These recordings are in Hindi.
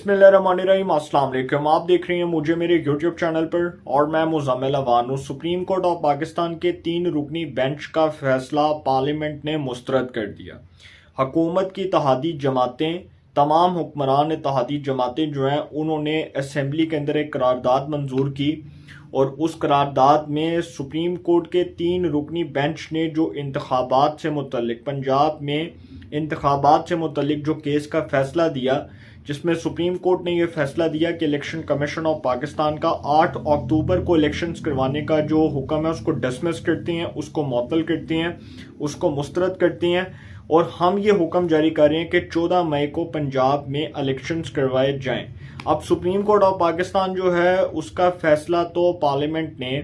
बिस्मिल्लाहिर्रहमानिर्रहीम। अस्सलाम वालेकुम। आप देख रहे हैं मुझे मेरे यूट्यूब चैनल पर और मैं मुज़म्मिल अवान हूँ। सुप्रीम कोर्ट ऑफ पाकिस्तान के 3 रुकनी बेंच का फैसला पार्लियामेंट ने मुस्तरद कर दिया। हुकूमत की इत्तेहादी जमातें, तमाम हुक्मरान इत्तेहादी जमातें जो हैं उन्होंने असम्बली के अंदर एक करारदाद मंजूर की और उस करारदाद में सुप्रीम कोर्ट के 3 रुकनी बेंच ने जो इंतखाबात से मुतल्लिक पंजाब में इंतखाबात से मुतल्लिक जो केस का फैसला दिया, जिसमें सुप्रीम कोर्ट ने यह फैसला दिया कि इलेक्शन कमीशन ऑफ पाकिस्तान का 8 अक्टूबर को इलेक्शंस करवाने का जो हुक्म है उसको डिसमिस करते हैं, उसको मुअत्तल करते हैं, उसको मुस्तरद करते हैं और हम ये हुक्म जारी कर रहे हैं कि 14 मई को पंजाब में इलेक्शंस करवाए जाएं। अब सुप्रीम कोर्ट ऑफ पाकिस्तान जो है उसका फैसला तो पार्लियामेंट ने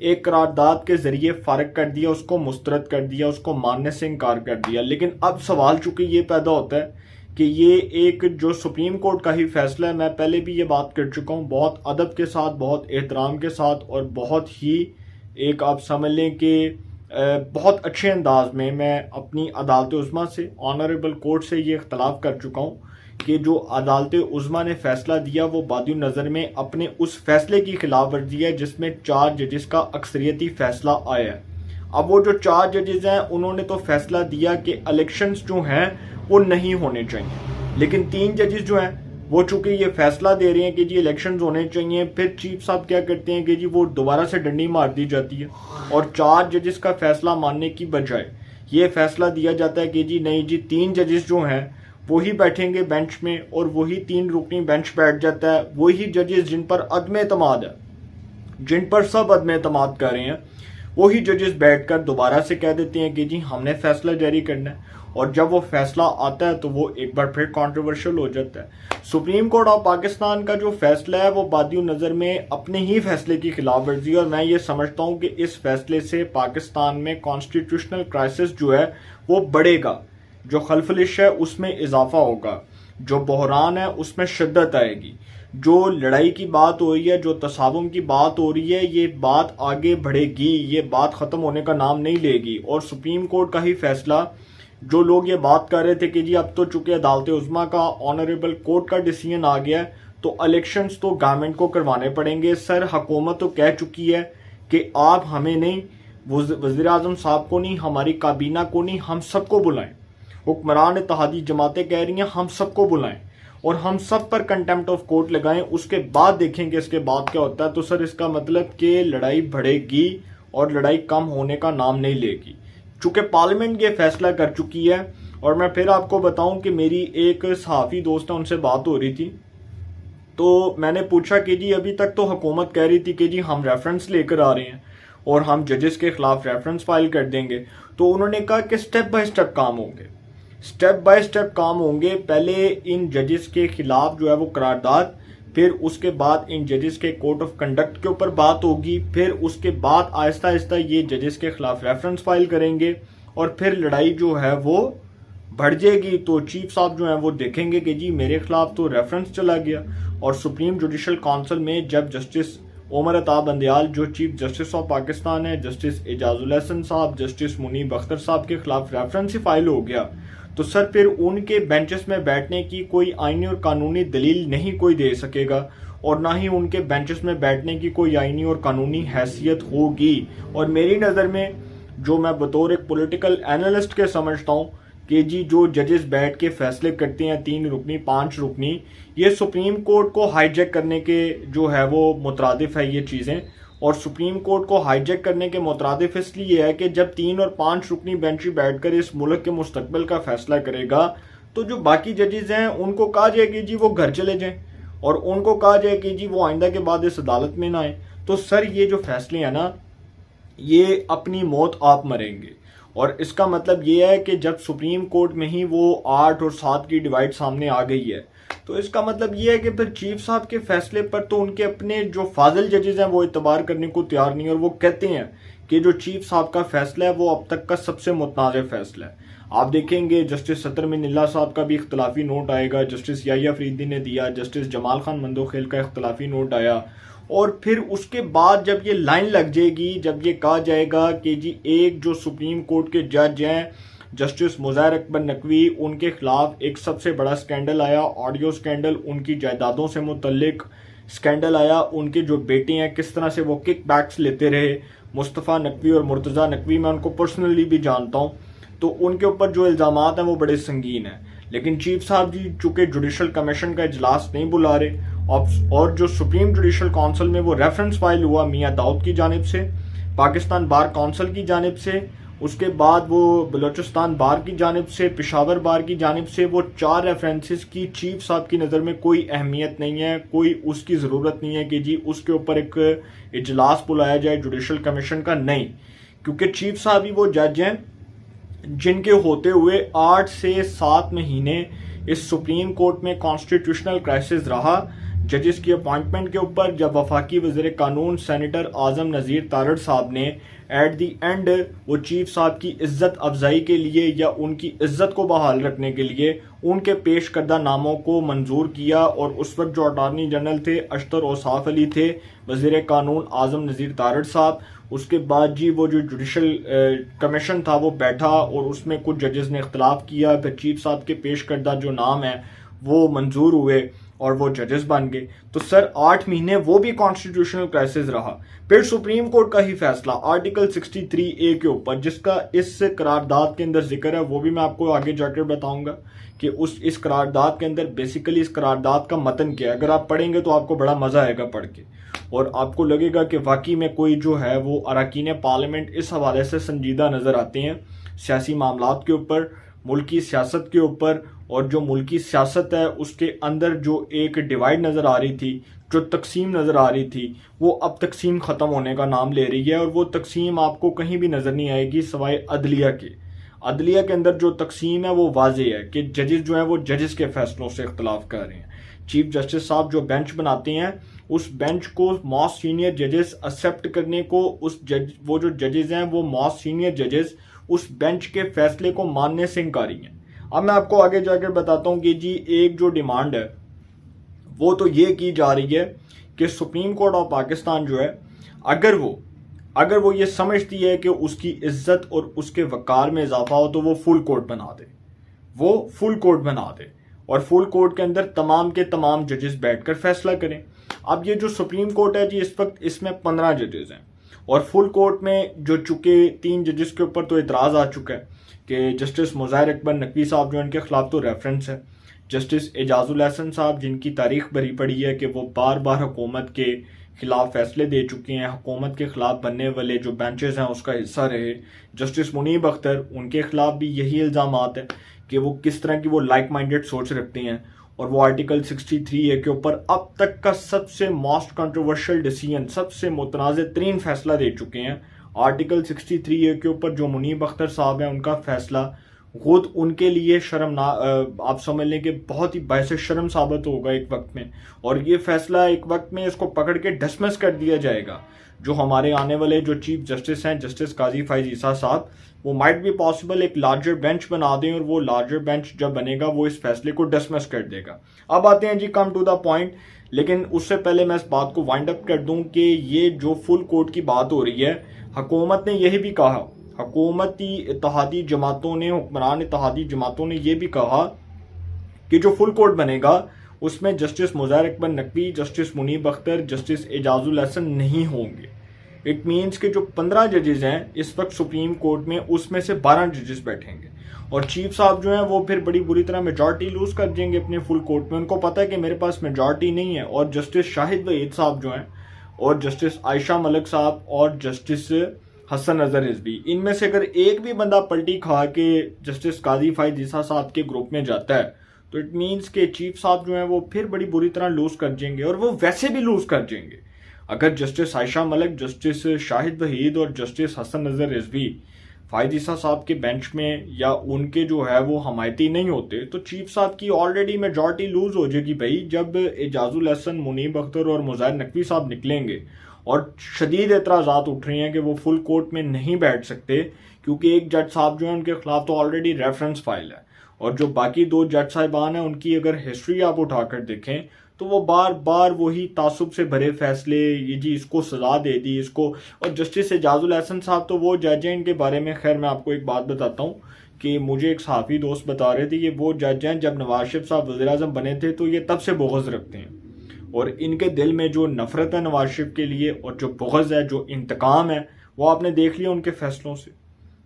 एक करारदाद के जरिए फारिग कर दिया, उसको मुस्तरद कर दिया, उसको मानने से इनकार कर दिया। लेकिन अब सवाल चूंकि ये पैदा होता है कि ये एक जो सुप्रीम कोर्ट का ही फैसला है, मैं पहले भी ये बात कर चुका हूँ, बहुत अदब के साथ, बहुत एहतराम के साथ और बहुत ही एक आप समझ लें कि बहुत अच्छे अंदाज में मैं अपनी अदालत उज़्मा से, ऑनरेबल कोर्ट से ये इख्तलाफ कर चुका हूँ कि जो अदालत उज़्मा ने फैसला दिया वो बादी नज़र में अपने उस फैसले की खिलाफ वर्जी है जिसमें 4 जजेस का अक्सरियती फैसला आया है। अब वो जो 4 जजेस हैं उन्होंने तो फैसला दिया कि इलेक्शंस जो हैं वो नहीं होने चाहिए, लेकिन 3 जजेस जो हैं वो चूंकि ये फैसला दे रहे हैं कि जी इलेक्शंस होने चाहिए, फिर चीफ साहब क्या करते हैं कि जी वो दोबारा से डंडी मार दी जाती है और 4 जजेस का फैसला मानने की बजाय ये फैसला दिया जाता है कि जी नहीं जी 3 जजेस जो हैं वही बैठेंगे बेंच में और वही 3 रुकनी बेंच बैठ जाता है। वही जजेस जिन पर अदम एतमाद है, जिन पर सब अदम एतमाद कर रहे हैं, वही जजेस बैठकर दोबारा से कह देते हैं कि जी हमने फैसला जारी करना है और जब वो फैसला आता है तो वो एक बार फिर कंट्रोवर्शियल हो जाता है। सुप्रीम कोर्ट ऑफ पाकिस्तान का जो फैसला है वो बादी नज़र में अपने ही फैसले की खिलाफ वर्जी है और मैं ये समझता हूँ कि इस फैसले से पाकिस्तान में कॉन्स्टिट्यूशनल क्राइसिस जो है वो बढ़ेगा, जो खलफलिश है उसमें इजाफा होगा, जो बहरान है उसमें शिद्दत आएगी, जो लड़ाई की बात हो रही है, जो तसावुम की बात हो रही है, ये बात आगे बढ़ेगी, ये बात ख़त्म होने का नाम नहीं लेगी। और सुप्रीम कोर्ट का ही फैसला, जो लोग ये बात कर रहे थे कि जी अब तो चूंकि अदालत उज़्मा का ऑनरेबल कोर्ट का डिसीजन आ गया है तो इलेक्शंस तो गवर्नमेंट को करवाने पड़ेंगे। सर हुकूमत तो कह चुकी है कि आप हमें नहीं, वज़ीर आज़म साहब को नहीं, हमारी काबीना को नहीं, हम सबको बुलाएं। हुक्मरान इत्तेहादी जमातें कह रही हैं हम सबको बुलाएं और हम सब पर कंटेम्प्ट ऑफ कोर्ट लगाएं, उसके बाद देखेंगे इसके बाद क्या होता है। तो सर इसका मतलब कि लड़ाई बढ़ेगी और लड़ाई कम होने का नाम नहीं लेगी। चूंकि पार्लियामेंट ये फैसला कर चुकी है और मैं फिर आपको बताऊं कि मेरी एक सहाफ़ी दोस्त है, उनसे बात हो रही थी तो मैंने पूछा कि जी अभी तक तो हुकूमत कह रही थी कि जी हम रेफरेंस लेकर आ रहे हैं और हम जजेस के खिलाफ रेफरेंस फाइल कर देंगे। तो उन्होंने कहा कि स्टेप बाय स्टेप काम होंगे, स्टेप बाय स्टेप काम होंगे। पहले इन जजेस के खिलाफ जो है वो करारदाद, फिर उसके बाद इन जजेस के कोड ऑफ कंडक्ट के ऊपर बात होगी, फिर उसके बाद आहिस्ता आहिस्ता ये जजेस के खिलाफ रेफरेंस फाइल करेंगे और फिर लड़ाई जो है वो बढ़ जाएगी। तो चीफ साहब जो हैं वो देखेंगे कि जी मेरे खिलाफ तो रेफरेंस चला गया और सुप्रीम जुडिशल काउंसिल में जब जस्टिस उमर अता बंदयाल जो चीफ जस्टिस ऑफ पाकिस्तान है, जस्टिस एजाजुल हसन साहब, जस्टिस मुनीब अख्तर साहब के खिलाफ रेफरेंस ही फाइल हो गया तो सर फिर उनके बेंचेस में बैठने की कोई आईनी और कानूनी दलील नहीं कोई दे सकेगा और ना ही उनके बेंचेस में बैठने की कोई आईनी और कानूनी हैसियत होगी। और मेरी नज़र में जो मैं बतौर एक पॉलिटिकल एनालिस्ट के समझता हूँ कि जी जो जजेस बैठ के फैसले करते हैं 3 रुकनी 5 रुकनी, ये सुप्रीम कोर्ट को हाईजैक करने के जो है वो मुतरादिफ है ये चीज़ें। और सुप्रीम कोर्ट को हाईजैक करने के मुतरादिफ इसलिए है कि जब 3 और 5 रुकनी बेंच बैठकर इस मुल्क के मुस्तकबिल का फैसला करेगा तो जो बाकी जजेस हैं उनको कहा जाए कि जी वो घर चले जाएं और उनको कहा जाए कि जी वो आइंदा के बाद इस अदालत में ना आए। तो सर ये जो फैसले हैं ना, ये अपनी मौत आप मरेंगे। और इसका मतलब ये है कि जब सुप्रीम कोर्ट में ही वो 8 और 7 की डिवाइड सामने आ गई है तो इसका मतलब ये है कि फिर चीफ साहब के फैसले पर तो उनके अपने जो फाजिल जजेस हैं वो इतबार करने को तैयार नहीं, और वो कहते हैं कि जो चीफ साहब का फैसला है वो अब तक का सबसे मुतनाज़ फैसला है। आप देखेंगे जस्टिस सतर मिन्निल्लाह साहब का भी इख्तलाफी नोट आएगा, जस्टिस याहिया फरीदी ने दिया, जस्टिस जमाल खान मंदोखेल का इख्तलाफी नोट आया और फिर उसके बाद जब ये लाइन लग जाएगी, जब ये कहा जाएगा कि जी एक जो सुप्रीम कोर्ट के जज हैं जस्टिस मुज़ाहिर अकबर नकवी, उनके खिलाफ एक सबसे बड़ा स्कैंडल आया, ऑडियो स्कैंडल, उनकी जायदादों से मुतल्लिक स्कैंडल आया। उनके जो बेटे हैं किस तरह से वो किक बैक्स लेते रहे, मुस्तफ़ा नकवी और मुर्तज़ा नकवी, मैं उनको पर्सनली भी जानता हूँ, तो उनके ऊपर जो इल्ज़ामात हैं वो बड़े संगीन हैं। लेकिन चीफ साहब जी चूंकि जुडिशल कमीशन का इजलास नहीं बुला रहे और जो सुप्रीम जुडिशल काउंसिल में वो रेफरेंस फाइल हुआ मियाँ दाऊद की जानिब से, पाकिस्तान बार काउंसिल की जानिब से, उसके बाद वो बलोचिस्तान बार की जानिब से, पेशावर बार की जानिब से, वो 4 रेफरेंसेस की चीफ साहब की नज़र में कोई अहमियत नहीं है, कोई उसकी ज़रूरत नहीं है कि जी उसके ऊपर एक इजलास बुलाया जाए जुडिशल कमीशन का। नहीं, क्योंकि चीफ साहब ही वो जज हैं जिनके होते हुए 8 से 7 महीने इस सुप्रीम कोर्ट में कॉन्स्टिट्यूशनल क्राइसिस रहा जजेस की अपॉइंटमेंट के ऊपर, जब वफाकी वज़ीर कानून सेनेटर आज़म नज़ीर तारड़ साहब ने एट दी एंड वो चीफ साहब की इज्जत अफजाई के लिए या उनकी इज्जत को बहाल रखने के लिए उनके पेश करदा नामों को मंजूर किया। और उस वक्त जो अटॉर्नी जनरल थे अशतर औसाफ अली थे, वज़ीर कानून आज़म नज़ीर तारड़ साहब, उसके बाद जी वो जो जुडिशल कमीशन था वो बैठा और उसमें कुछ जजेस ने इख्तलाफ किया, फिर चीफ साहब के पेश करदा जो नाम है वो मंजूर हुए और वो जजेस बन गए। तो सर 8 महीने वो भी कॉन्स्टिट्यूशनल क्राइसिस रहा। फिर सुप्रीम कोर्ट का ही फैसला आर्टिकल 63A के ऊपर, जिसका इस करारदाद के अंदर जिक्र है, वो भी मैं आपको आगे जाकर बताऊंगा कि इस करारदाद के अंदर बेसिकली इस करारदाद का मतन क्या है। अगर आप पढ़ेंगे तो आपको बड़ा मजा आएगा पढ़ के और आपको लगेगा कि वाकई में कोई जो है वो अरकान पार्लियामेंट इस हवाले से संजीदा नजर आते हैं सियासी मामलात के ऊपर, मुल्की सियासत के ऊपर। और जो मुल्की सियासत है उसके अंदर जो एक डिवाइड नज़र आ रही थी, जो तकसीम नज़र आ रही थी, वो अब तकसीम ख़त्म होने का नाम ले रही है। और वो तकसीम आपको कहीं भी नज़र नहीं आएगी सिवाय अदलिया के। अदलिया के अंदर जो तकसीम है वो वाज़ेह है कि जजेस जो हैं वो जजेस के फैसलों से इख्तलाफ कर रहे हैं। चीफ जस्टिस साहब जो बेंच बनाते हैं उस बेंच को मोस्ट सीनियर जजेस एक्सेप्ट करने को, वो जो जजेस हैं वो मोस्ट सीनियर जजेस उस बेंच के फैसले को मानने से इंकारी हैं। अब मैं आपको आगे जाकर बताता हूं कि जी एक जो डिमांड है वो तो ये की जा रही है कि सुप्रीम कोर्ट ऑफ पाकिस्तान जो है अगर वो ये समझती है कि उसकी इज्जत और उसके वकार में इजाफा हो तो वो फुल कोर्ट बना दे, वो फुल कोर्ट बना दे और फुल कोर्ट के अंदर तमाम के तमाम जजेस बैठकर फैसला करें। अब ये जो सुप्रीम कोर्ट है जी इस वक्त इसमें 15 जजेस हैं और फुल कोर्ट में जो चुके 3 जजेस के ऊपर तो इतराज़ आ चुका है कि जस्टिस मुज़ाहिर अकबर नकवी साहब जो इनके खिलाफ तो रेफरेंस है, जस्टिस एजाजुल हसन साहब जिनकी तारीख भरी पड़ी है कि वो बार बार हुकूमत के खिलाफ फैसले दे चुके हैं, हुकूमत के खिलाफ बनने वाले जो बेंचेस हैं उसका हिस्सा रहे, जस्टिस मुनीब अख्तर उनके खिलाफ भी यही इल्ज़ामात है कि वो किस तरह की वो लाइक माइंडेड सोच रखते हैं और वो आर्टिकल 63A के ऊपर अब तक का सबसे मोस्ट कंट्रोवर्शियल डिसीजन, सबसे मुतनाज़ तरीन फैसला दे चुके हैं। आर्टिकल 63A के ऊपर जो मुनीब अख्तर साहब हैं उनका फैसला खुद उनके लिए आप समझ लें कि बहुत ही बायस शर्म साबित होगा एक वक्त में, और ये फैसला एक वक्त में इसको पकड़ के डिसमिस कर दिया जाएगा। जो हमारे आने वाले जो चीफ जस्टिस हैं जस्टिस काजी फैज ईसा साहब, वो माइट भी पॉसिबल एक लार्जर बेंच बना दें और वो लार्जर बेंच जब बनेगा वो इस फैसले को डिसमिस कर देगा। अब आते हैं जी कम टू द पॉइंट, लेकिन उससे पहले मैं इस बात को वाइंड अप कर दूं कि ये जो फुल कोर्ट की बात हो रही है, हुकूमत ने यही भी कहा, हुकूमती इत्तेहादी जमातों ने, हुक्मरान इत्तेहादी जमातों ने यह भी कहा कि जो फुल कोर्ट बनेगा उसमें justice Mazahar Akbar Naqvi, justice Munib Akhtar, justice Ijazul Hasan नहीं होंगे। इट मीन्स कि जो 15 जजेस हैं इस वक्त सुप्रीम कोर्ट में उसमें से 12 जजेस बैठेंगे और चीफ साहब जो हैं वो फिर बड़ी बुरी तरह मेजॉरिटी लूज कर देंगे अपने फुल कोर्ट में। उनको पता है कि मेरे पास मेजॉरिटी नहीं है और जस्टिस शाहिद वहीद साहब जो हैं और जस्टिस आयशा मलिक साहब और जस्टिस हसन नजर रिजवी, इनमें से अगर एक भी बंदा पलटी खा के जस्टिस काजी फैज ईसा साहब के ग्रुप में जाता है तो इट मीन्स के चीफ साहब जो हैं वो फिर बड़ी बुरी तरह लूज कर जाएंगे और वो वैसे भी लूज कर जाएंगे। अगर जस्टिस आयशा मलिक, जस्टिस शाहिद वहीद और जस्टिस हसन नजर रिजवी फैज ईसा साहब के बेंच में या उनके जो है वो हमायती नहीं होते तो चीफ साहब की ऑलरेडी मेजॉरिटी लूज हो जाएगी भाई। जब एजाजुल हसन, मुनीब अख्तर और मुज़ाहिर नकवी साहब निकलेंगे और शदीद एतराज़ात उठ रही हैं कि वो फुल कोर्ट में नहीं बैठ सकते क्योंकि एक जज साहब जो है उनके खिलाफ तो ऑलरेडी रेफरेंस फाइल है और जो बाकी 2 जज साहिबान हैं उनकी अगर हिस्ट्री आप उठाकर देखें तो वो बार बार वही तासुब से भरे फैसले, ये जी इसको सज़ा दे दी इसको। और जस्टिस एजाजुल एहसन साहब तो वो जज हैं, इनके बारे में खैर मैं आपको एक बात बताता हूँ कि मुझे एक सहाफ़ी दोस्त बता रहे थे कि वो जज हैं, जब नवाज शरीफ साहब वज़ीर-ए-आज़म बने थे तो ये तब से बुग़्ज़ रखते हैं, और इनके दिल में जो नफ़रत है नवाज शरीफ के लिए और जो बुग़्ज़ है, जो इंतकाम है, वो आपने देख लिया उनके फैसलों से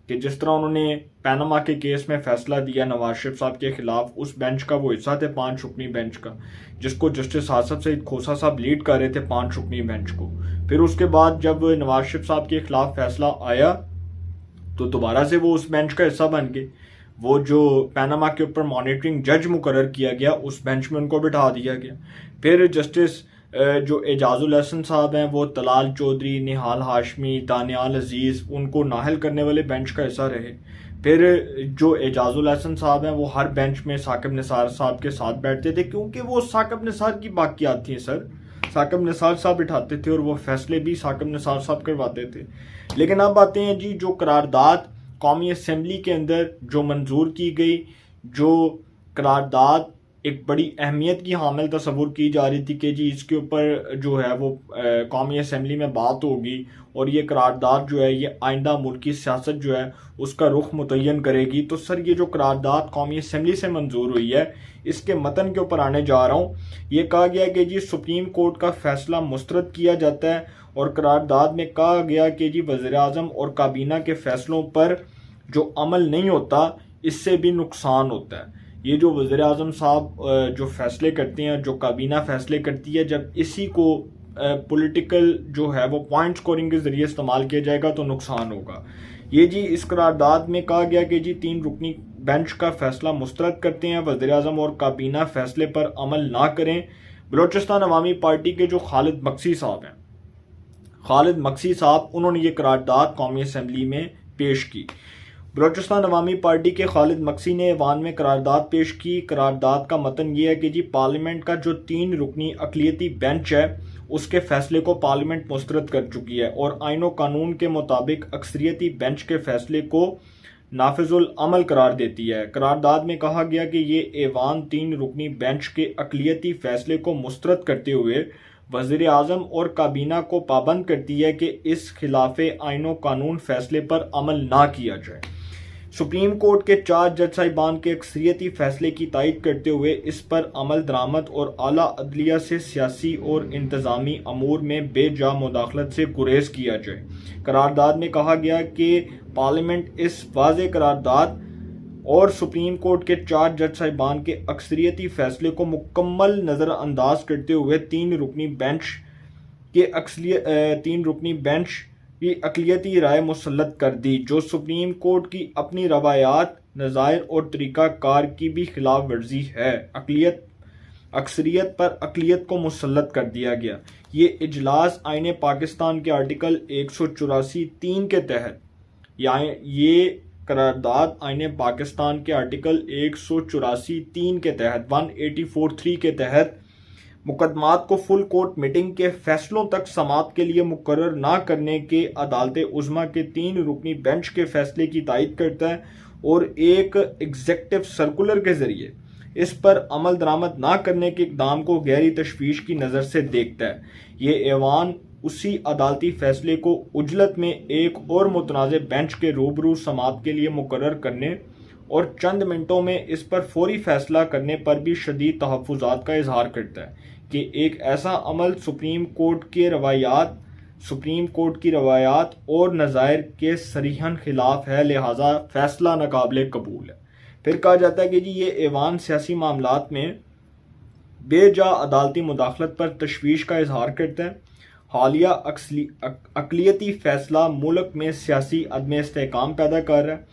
कि जिस तरह उन्होंने पैनामा के केस में फैसला दिया नवाज शरीफ साहब के खिलाफ। उस बेंच का वो हिस्सा थे 5 रुकनी बेंच का, जिसको जस्टिस आसफ सईद खोसा साहब लीड कर रहे थे 5 रुकनी बेंच को। फिर उसके बाद जब नवाज शरीफ साहब के खिलाफ फैसला आया तो दोबारा से वो उस बेंच का हिस्सा बन गए। वो जो पैनामा के ऊपर मॉनिटरिंग जज मुकर्रर किया गया उस बेंच में उनको बिठा दिया गया। फिर जस्टिस जो एजाजुल हसन साहब हैं वो तलाल चौधरी, निहाल हाशमी, दानियाल अजीज़, उनको नाहल करने वाले बेंच का हिस्सा रहे। फिर जो एजाजुल हसन साहब हैं वो हर बेंच में साकिब निसार साहब के साथ बैठते थे, क्योंकि वो साकिब निसार की बाकियात थी सर। साकिब निसार साहब बिठाते थे और वो फैसले भी साकिब निसार साहब करवाते थे। लेकिन अब आते हैं जी जो करारदाद कौमी असम्बली के अंदर जो मंजूर की गई, जो करारदाद एक बड़ी अहमियत की हामिल तस्वुर की जा रही थी कि जी इसके ऊपर जो है वो कौमी असम्बली में बात होगी और ये करारदाद जो है ये आइंदा मुल्की सियासत जो है उसका रुख मुतय्यन करेगी। तो सर ये जो करारदाद कौमी असम्बली से मंजूर हुई है, इसके मतन के ऊपर आने जा रहा हूँ। ये कहा गया कि जी सुप्रीम कोर्ट का फैसला मुस्तरद किया जाता है और करारदाद में कहा गया कि जी वज़ीर-ए-आज़म और काबीना के फैसलों पर जो अमल नहीं होता इससे भी नुकसान होता है। ये जो वज़ीर-ए-आज़म साहब जो फैसले करते हैं, जो काबीना फैसले करती है, जब इसी को पॉलिटिकल जो है वो पॉइंट स्कोरिंग के ज़रिए इस्तेमाल किया जाएगा तो नुकसान होगा। ये जी इस करारदाद में कहा गया कि जी 3 रुकनी बेंच का फैसला मुस्तरद करते हैं, वज़ीर-ए-आज़म और काबीना फैसले पर अमल ना करें। बलोचिस्तान अवामी पार्टी के जो खालिद मक्सी साहब हैं, खालिद मक्सी साहब, उन्होंने ये करारदाद कौमी असम्बली में पेश की। बलोचिस्तान अवामी पार्टी के खालिद मक्सी ने ऐवान में करारदाद पेश की। करारदाद का मतन ये है कि जी पार्लियामेंट का जो 3 रुकनी अक़लियती बेंच है उसके फैसले को पार्लियामेंट मुस्तरद कर चुकी है और आईन व कानून के मुताबिक अक्सरियती बेंच के फैसले को नाफिजुल अमल करार देती है। करारदाद में कहा गया कि ये ऐवान 3 रुकनी बेंच के अक़लियती फैसले को मुस्तरद करते हुए वज़ीर-ए-आज़म और काबीना को पाबंद करती है कि इस खिलाफ़े आईन व कानून फैसले पर अमल ना किया जाए। सुप्रीम कोर्ट के 4 जज साहिबान के अक्सरियती फैसले की तायद करते हुए इस पर अमल दरामद और आला अदलिया से सियासी और इंतज़ामी अमूर में बेजा मुदाखलत से गुरेज किया जाए। करारदाद में कहा गया कि पार्लियामेंट इस वाज़े करारदाद और सुप्रीम कोर्ट के 4 जज साहिबान के अक्सरियती फैसले को मुकम्मल नज़रअंदाज करते हुए 3 रुकनी बेंच की अक़लियती राय मुसल्लत कर दी, जो सुप्रीम कोर्ट की अपनी रवायात, नज़ायर और तरीक़ाकार की भी खिलाफ वर्जी है। अक्सरियत पर अक़लियत को मुसल्लत कर दिया गया। ये इजलास आईन पाकिस्तान के आर्टिकल 184(3) के तहत, ये करारदाद आईन पाकिस्तान के आर्टिकल 184(3) के तहत 184(3) के तहत मुकदमात को फुल कोर्ट मीटिंग के फैसलों तक समाअत के लिए मुकर्रर ना करने के अदालत उज़्मा के 3 रुकनी बेंच के फैसले की तायद करता है और एक एग्जेक्टिव सर्कुलर के जरिए इस पर अमल दरामद ना करने के इक़दाम को गहरी तशवीश की नज़र से देखता है। ये ऐवान उसी अदालती फैसले को उजलत में एक और मुतनाज़ बेंच के रूबरू समाअत के लिए मुकर्रर करने और चंद मिनटों में इस पर फौरी फैसला करने पर भी शदीद तहफ़्फ़ुज़ात का इजहार करता है कि एक ऐसा अमल सुप्रीम कोर्ट की रवायात और नज़ायर के सरीहन खिलाफ है, लिहाजा फैसला नाकाबिले कबूल है। फिर कहा जाता है कि जी ये ऐवान सियासी मामलात में बेजा अदालती मुदाखलत पर तशवीश का इजहार करता है। हालिया अक़लियती फैसला मुल्क में सियासी अदम इस्तेहकाम पैदा कर रहा है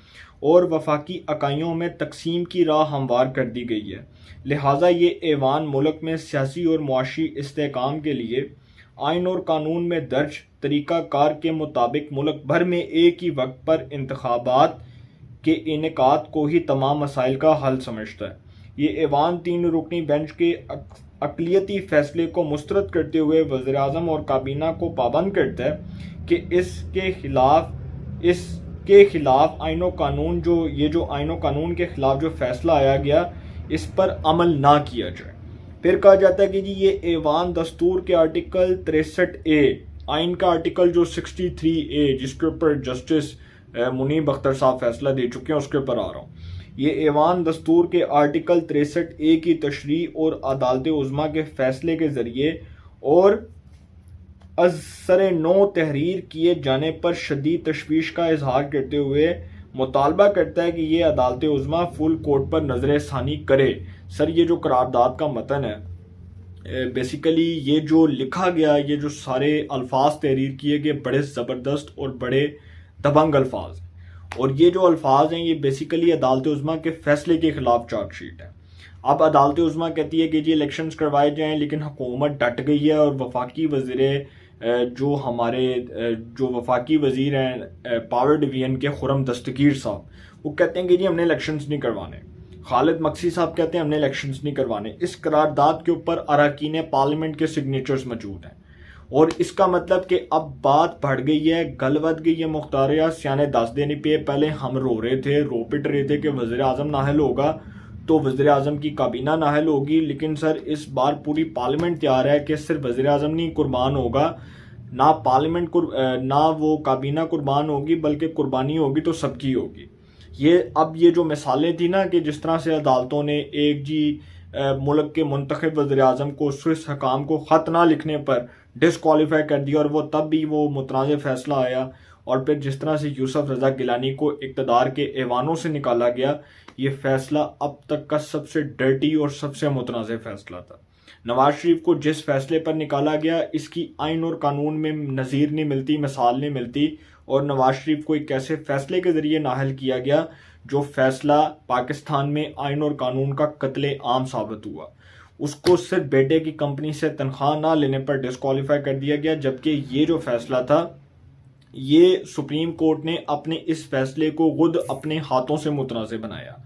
और वफाकी इकाइयों में तकसीम की राह हमवार कर दी गई है। लिहाजा ये ऐवान मुल्क में सियासी और मुआशी इस्तेहकाम के लिए आइन और कानून में दर्ज तरीक़ाकार के मुताबिक मुल्क भर में एक ही वक्त पर इंतखाबात के इनेकाद को ही तमाम मसाइल का हल समझता है। ये ऐवान 3 रुकनी बेंच के अक़लियती फैसले को मुस्तरद करते हुए वज़ीर-ए-आज़म और काबीना को पाबंद करता है कि इसके खिलाफ आइन व कानून आइन व कानून के खिलाफ जो फैसला आया गया इस पर अमल ना किया जाए। फिर कहा जाता है कि जी ये ऐवान दस्तूर के आर्टिकल 63A, आइन का आर्टिकल जो 63A जिसके ऊपर जस्टिस मुनीब अख्तर साहब फैसला दे चुके हैं उसके ऊपर आ रहा हूँ। ये ऐवान दस्तूर के आर्टिकल 63A की तशरीह और अदालत उज़्मा के फैसले के ज़रिए और असर नो तहरीर किए जाने पर शदीद तशवीश का इजहार करते हुए मुतालबा करता है कि ये अदालत उज़्मा फुल कोर्ट पर नजर षानी करे। सर ये जो करारदाद का मतन है, बेसिकली ये जो लिखा गया, ये जो सारे अल्फाज तहरीर किए गए बड़े ज़बरदस्त और बड़े दबंग अल्फाज हैं, और ये जो अल्फाज हैं ये बेसिकली अदालत उज़्मा के फैसले के खिलाफ चार्जशीट है। अब अदालत उज़्मा कहती है कि जी इलेक्शंस करवाए जाएं, लेकिन हुकूमत डट गई है और वफाकी वज़ीर जो हमारे जो वफाकी वज़ीर हैं पावर डिवीजन के खुरम दस्तगीर साहब, वो कहते हैं कि जी हमने इलेक्शंस नहीं करवाने। खालिद मक्सी साहब कहते हैं हमने इलेक्शंस नहीं करवाने। इस करारदाद के ऊपर अरकान पार्लियामेंट के सिग्नेचर्स मौजूद हैं, और इसका मतलब कि अब बात बढ़ गई है, गल बद गई है। मुख्तार सियाने दस देने पे पहले हम रो रहे थे, रो पिट रहे थे कि वज़ीर आज़म नाहल होगा तो वज़ीर आज़म की काबीना नाहल होगी, लेकिन सर इस बार पूरी पार्लियामेंट तैयार है कि सिर्फ वज़ीर आज़म नहीं कुर्बान होगा, ना पार्लियामेंट ना वो काबीना कुर्बान होगी, बल्कि कुर्बानी होगी तो सबकी होगी। ये जो मिसालें थी ना कि जिस तरह से अदालतों ने एक जी मुल्क के मुंतखब वज़ीर आज़म को स्विस हकाम को ख़त ना लिखने पर डिसक्वालीफाई कर दिया, और वो तब भी वो मुतनाज़ फ़ैसला आया, और फिर जिस तरह से यूसुफ रज़ा गिलानी को इक़्तिदार के ऐवानों से निकाला गया, ये फ़ैसला अब तक का सबसे डर्टी और सबसे मुतनाज़ फ़ैसला था। नवाज शरीफ को जिस फैसले पर निकाला गया इसकी आइन और कानून में नज़ीर नहीं मिलती, मिसाल नहीं मिलती, और नवाज शरीफ को एक ऐसे फैसले के ज़रिए नाहल किया गया जो फैसला पाकिस्तान में आइन और कानून का कत्ले आम साबित हुआ। उसको सिर्फ बेटे की कंपनी से तनख्वाह ना लेने पर डिस्क्वालीफाई कर दिया गया, जबकि ये जो फैसला था ये सुप्रीम कोर्ट ने अपने इस फैसले को खुद अपने हाथों से मुतनाज़ बनाया।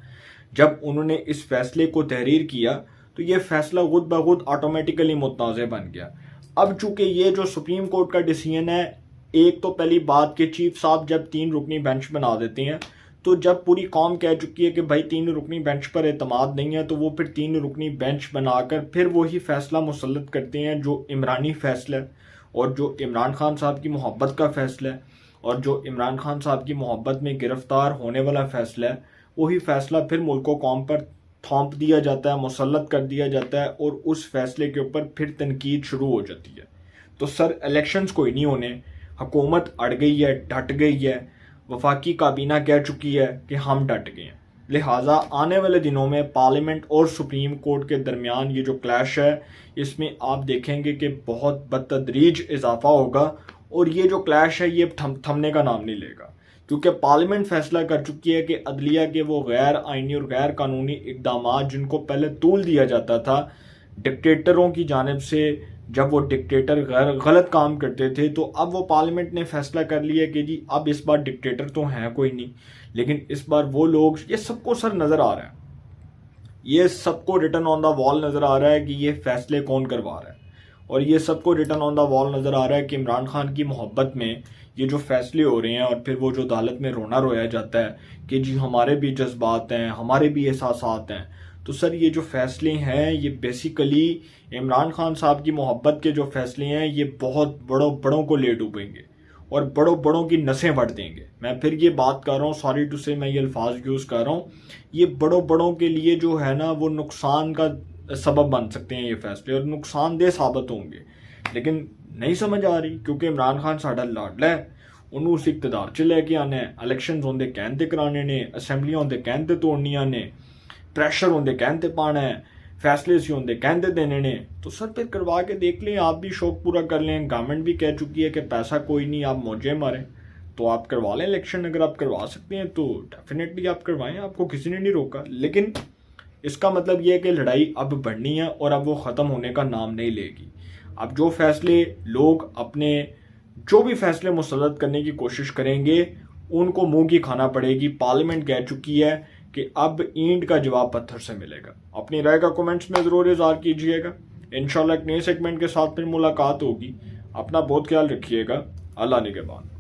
जब उन्होंने इस फैसले को तहरीर किया तो ये फैसला खुद ब खुद ऑटोमेटिकली मुतनाज़ बन गया। अब चूंकि ये जो सुप्रीम कोर्ट का डिसीजन है, एक तो पहली बात कि चीफ साहब जब 3 रुकनी बेंच बना देते हैं, तो जब पूरी कौम कह चुकी है कि भाई 3 रुकनी बेंच पर एतमाद नहीं है, तो वो फिर 3 रुकनी बेंच बनाकर फिर वही फैसला मुसल्लत करते हैं जो इमरानी फैसला है, और जो इमरान खान साहब की मोहब्बत का फैसला है, और जो इमरान खान साहब की मोहब्बत में गिरफ्तार होने वाला फैसला है, वही फैसला फिर मुल्क व कौम पर थोप दिया जाता है, मुसल्लत कर दिया जाता है, और उस फैसले के ऊपर फिर तनकीद शुरू हो जाती है। तो सर इलेक्शंस कोई नहीं होने, हुकूमत अड़ गई है, डट गई है, वफाकी काबीना कह चुकी है कि हम डट गए हैं। लिहाजा आने वाले दिनों में पार्लियामेंट और सुप्रीम कोर्ट के दरमियान ये जो क्लैश है, इसमें आप देखेंगे कि बहुत बतदरीज इजाफा होगा, और ये जो क्लैश है ये थमने का नाम नहीं लेगा, क्योंकि पार्लियामेंट फैसला कर चुकी है कि अदलिया के वो गैर आइनी और गैर कानूनी इकदाम जिनको पहले तूल दिया जाता था डिक्टेटरों की जानिब से, जब वो डिक्टेटर गलत काम करते थे, तो अब वो पार्लियामेंट ने फैसला कर लिया कि जी अब इस बार डिक्टेटर तो हैं कोई नहीं, लेकिन इस बार वो लोग, ये सबको सर नज़र आ रहा है, ये सबको रिटन ऑन द वॉल नज़र आ रहा है कि ये फैसले कौन करवा रहा है, और ये सबको रिटन ऑन द वॉल नज़र आ रहा है कि इमरान खान की मोहब्बत में ये जो फैसले हो रहे हैं, और फिर वो जो अदालत में रोना रोया जाता है कि जी हमारे भी जज्बात हैं, हमारे भी एहसासात हैं। तो सर ये जो फैसले हैं ये बेसिकली इमरान खान साहब की मोहब्बत के जो फैसले हैं ये बहुत बड़ों को ले डूबेंगे और बड़ों की नसें वट देंगे। मैं फिर ये बात कर रहा हूँ, सॉरी टू से मैं ये अल्फाज यूज़ कर रहा हूँ, ये बड़ों के लिए जो है ना वो नुकसान का सबब बन सकते हैं ये फैसले, और नुकसानदेह साबित होंगे, लेकिन नहीं समझ आ रही, क्योंकि इमरान खान साडा लाडला है, उन्होंने उस इकतदार च लैके आना है, इलेक्शन होंदे कहते कराने ने, असैंबलियां होंदे कहते तोड़नियां ने, प्रैशर होंदे कहते पाना है, फैसले से होंदे कहते देने ने। तो सर फिर करवा के देख लें, आप भी शौक पूरा कर लें। गवर्नमेंट भी कह चुकी है कि पैसा कोई नहीं, आप मौजे मारें, तो आप करवा लें इलेक्शन। अगर आप करवा सकते हैं तो डेफिनेटली आप करवाएं, आपको किसी ने नहीं रोका। लेकिन इसका मतलब यह है कि लड़ाई अब बढ़नी है और अब वो ख़त्म होने का नाम नहीं लेगी। अब जो फैसले लोग अपने जो भी फैसले मुसल्लत करने की कोशिश करेंगे उनको मुंह की खाना पड़ेगी। पार्लियामेंट कह चुकी है कि अब ईंट का जवाब पत्थर से मिलेगा। अपनी राय का कमेंट्स में ज़रूर इज़हार कीजिएगा। इंशाल्लाह एक नए सेगमेंट के साथ फिर मुलाकात होगी। अपना बहुत ख्याल रखिएगा। अल्लाह निगहबान।